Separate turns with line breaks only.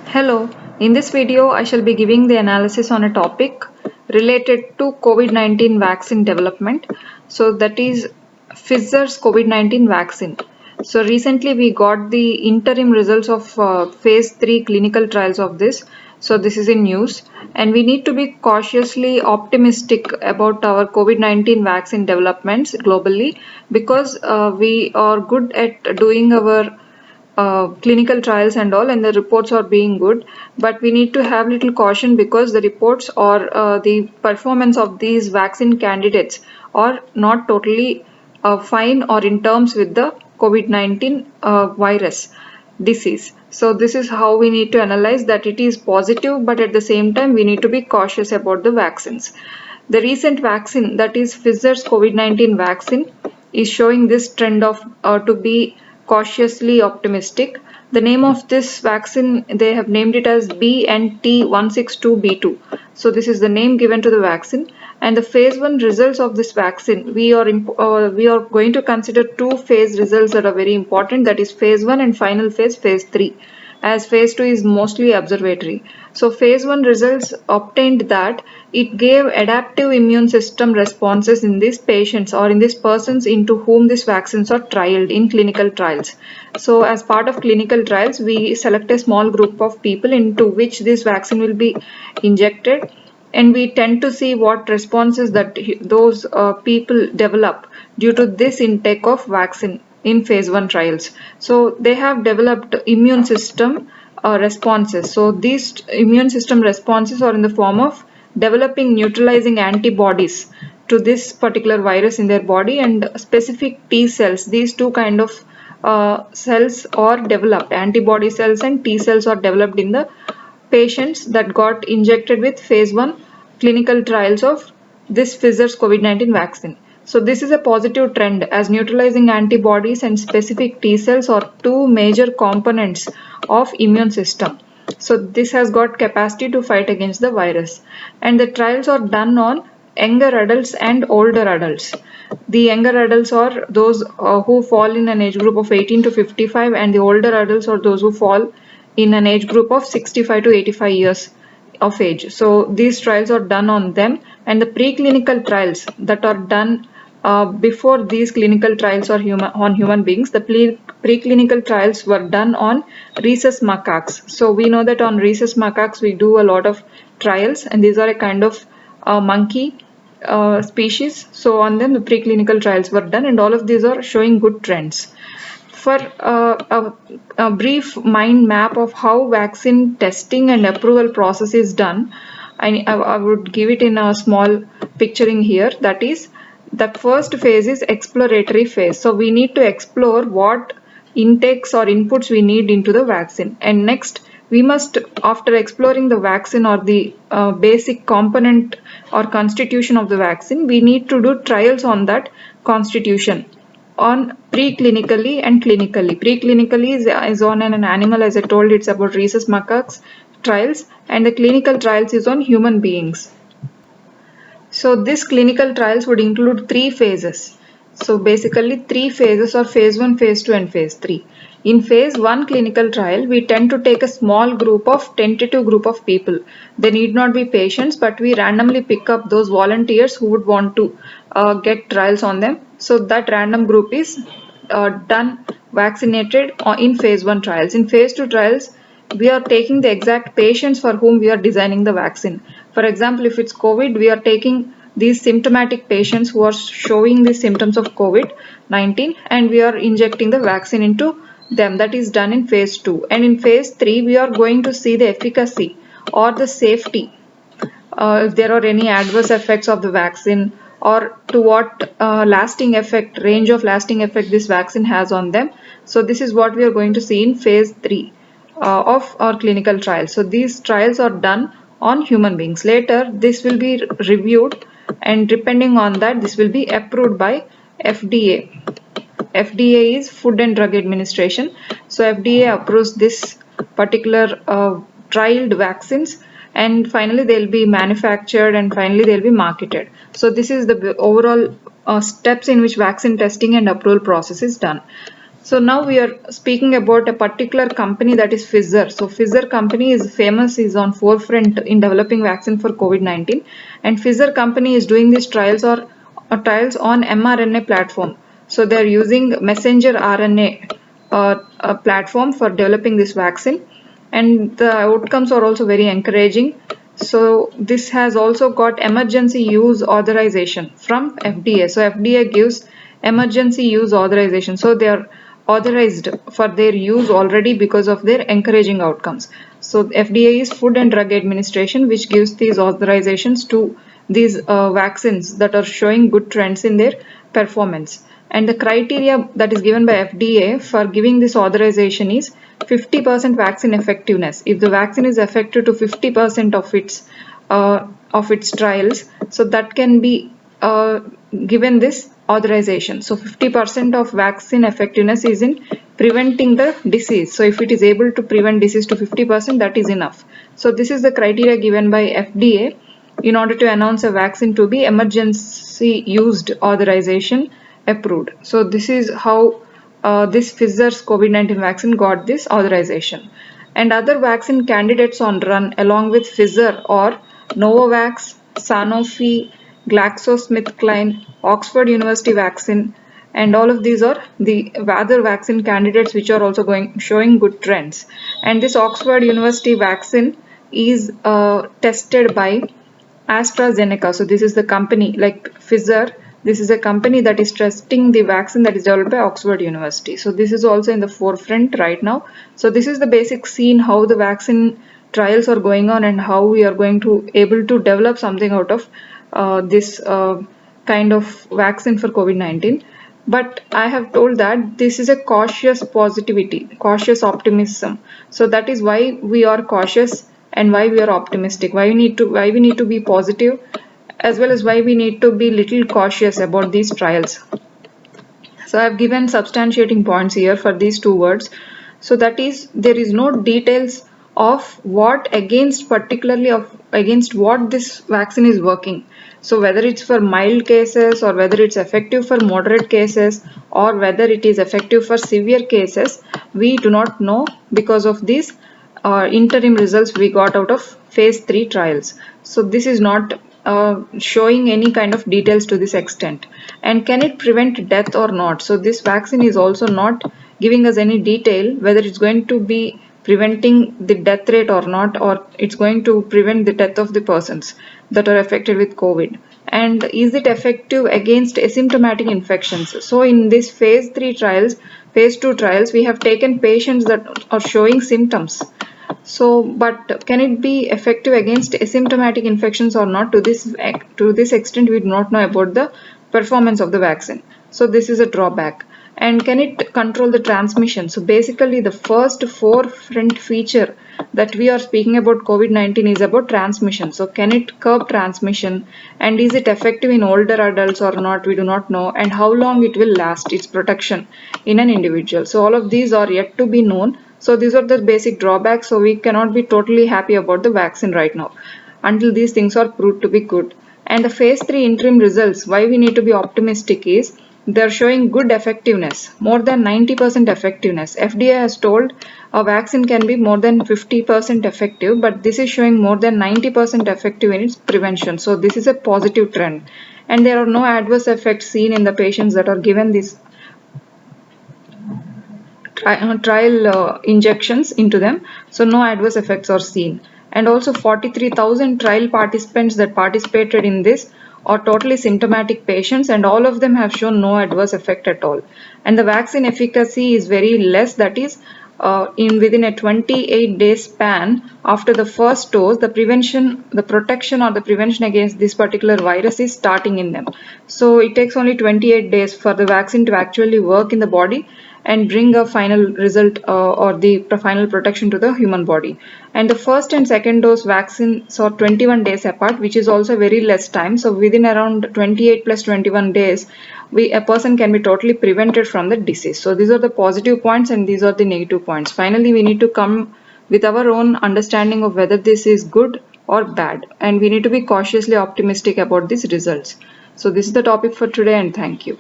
Hello, in this video I shall be giving the analysis on a topic related to COVID-19 vaccine development. So that is Pfizer's COVID-19 vaccine. So recently we got the interim results of phase 3 clinical trials of this. So this is in news and we need to be cautiously optimistic about our COVID-19 vaccine developments globally because we are good at doing our clinical trials and all, and the reports are being good, but we need to have little caution because the reports or the performance of these vaccine candidates are not totally fine or in terms with the COVID-19 virus disease. So this is how we need to analyze that it is positive, but at the same time we need to be cautious about the vaccines. The recent vaccine, that is Pfizer's COVID-19 vaccine, is showing this trend of to be cautiously optimistic. The name of this vaccine, they have named it as BNT162B2. So this is the name given to the vaccine. And the phase 1 results of this vaccine, we are going to consider two phase results that are very important, that is phase 1 and final phase 3, as phase 2 is mostly observatory. So phase 1 results obtained that it gave adaptive immune system responses in these patients or in these persons into whom these vaccines are trialed in clinical trials. So as part of clinical trials, we select a small group of people into which this vaccine will be injected, and we tend to see what responses that those people develop due to this intake of vaccine in phase 1 trials. So they have developed immune system responses. So these immune system responses are in the form of developing neutralizing antibodies to this particular virus in their body, and specific T cells. These two kind of cells are developed. Antibody cells and T cells are developed in the patients that got injected with phase 1 clinical trials of this Pfizer's COVID-19 vaccine. So this is a positive trend, as neutralizing antibodies and specific T cells are two major components of immune system. So this has got capacity to fight against the virus, and the trials are done on younger adults and older adults. The younger adults are those who fall in an age group of 18 to 55, and the older adults are those who fall in an age group of 65 to 85 years of age. So these trials are done on them, and the preclinical trials that are done before these clinical trials are on human beings, the preclinical trials were done on rhesus macaques. So we know that on rhesus macaques we do a lot of trials, and these are a kind of monkey species. So on them the preclinical trials were done, and all of these are showing good trends. For a brief mind map of how vaccine testing and approval process is done, I would give it in a small picturing here. That is, the first phase is exploratory phase. So we need to explore what intakes or inputs we need into the vaccine, and next we must, after exploring the vaccine or the basic component or constitution of the vaccine, we need to do trials on that constitution on preclinically and clinically. Preclinically is on an animal, as I told, it's about rhesus macaques trials, and the clinical trials is on human beings. So this clinical trials would include three phases. So basically three phases are phase 1, phase 2 and phase 3. In phase 1 clinical trial, we tend to take a small group of tentative group of people. They need not be patients, but we randomly pick up those volunteers who would want to get trials on them. So that random group is done vaccinated in phase 1 trials. In phase 2 trials, we are taking the exact patients for whom we are designing the vaccine. For example, if it's COVID, we are taking these symptomatic patients who are showing the symptoms of COVID-19, and we are injecting the vaccine into them. That is done in phase 2. And in phase 3, we are going to see the efficacy or the safety, if there are any adverse effects of the vaccine, or to what range of lasting effect this vaccine has on them. So this is what we are going to see in phase 3 of our clinical trials. So these trials are done on human beings. Later this will be reviewed, and depending on that this will be approved by FDA. FDA is Food and Drug Administration. So FDA approves this particular trialed vaccines, and finally they'll be manufactured, and finally they'll be marketed. So this is the overall steps in which vaccine testing and approval process is done. So now we are speaking about a particular company, that is Pfizer. So Pfizer company is famous, is on forefront in developing vaccine for COVID-19, and Pfizer company is doing these trials on mRNA platform. So they are using messenger RNA platform for developing this vaccine, and the outcomes are also very encouraging. So this has also got emergency use authorization from FDA. So FDA gives emergency use authorization. So they are authorized for their use already because of their encouraging outcomes. So FDA is Food and Drug Administration, which gives these authorizations to these vaccines that are showing good trends in their performance. And the criteria that is given by FDA for giving this authorization is 50% vaccine effectiveness. If the vaccine is effective to 50% of its trials, so that can be given this authorization. So 50% of vaccine effectiveness is in preventing the disease. So if it is able to prevent disease to 50%, that is enough. So this is the criteria given by FDA in order to announce a vaccine to be emergency used authorization approved. So this is how this Pfizer's COVID-19 vaccine got this authorization. And other vaccine candidates on run along with Pfizer or Novavax, Sanofi, GlaxoSmithKline, Oxford University vaccine, and all of these are the other vaccine candidates which are also showing good trends. And this Oxford University vaccine is tested by AstraZeneca. So this is the company like Pfizer. This is a company that is testing the vaccine that is developed by Oxford University. So this is also in the forefront right now. So this is the basic scene, how the vaccine trials are going on and how we are going to able to develop something out of this kind of vaccine for COVID-19. But I have told that this is a cautious positivity, cautious optimism. So that is why we are cautious and why we are optimistic, why we need to be positive, as well as why we need to be little cautious about these trials. So I have given substantiating points here for these two words. So that is, there is no details of what against, particularly of against what this vaccine is working. So whether it's for mild cases or whether it's effective for moderate cases or whether it is effective for severe cases, we do not know because of these interim results we got out of phase 3 trials. So this is not showing any kind of details to this extent. And can it prevent death or not? So this vaccine is also not giving us any detail whether it's going to be preventing the death rate or not, or it's going to prevent the death of the persons that are affected with COVID. And is it effective against asymptomatic infections? So in this phase 3 trials, phase 2 trials, we have taken patients that are showing symptoms. So, but can it be effective against asymptomatic infections or not? To this extent, we do not know about the performance of the vaccine. So this is a drawback. And can it control the transmission? So basically, the first forefront feature that we are speaking about COVID-19 is about transmission. So can it curb transmission? And is it effective in older adults or not? We do not know. And how long it will last, its protection in an individual. So all of these are yet to be known. So these are the basic drawbacks. So we cannot be totally happy about the vaccine right now until these things are proved to be good. And the phase 3 interim results, why we need to be optimistic is they're showing good effectiveness, more than 90% effectiveness. FDA has told a vaccine can be more than 50% effective, but this is showing more than 90% effective in its prevention. So this is a positive trend. And there are no adverse effects seen in the patients that are given this trial injections into them. So no adverse effects are seen. And also 43,000 trial participants that participated in this are totally symptomatic patients, and all of them have shown no adverse effect at all. And the vaccine efficacy is very less, that is within a 28-day span after the first dose, the protection or the prevention against this particular virus is starting in them. So it takes only 28 days for the vaccine to actually work in the body and bring a final result or the final protection to the human body. And the first and second dose vaccines are 21 days apart, which is also very less time. So within around 28 plus 21 days, a person can be totally prevented from the disease. So these are the positive points and these are the negative points. Finally, we need to come with our own understanding of whether this is good or bad, and we need to be cautiously optimistic about these results. So this is the topic for today, and thank you.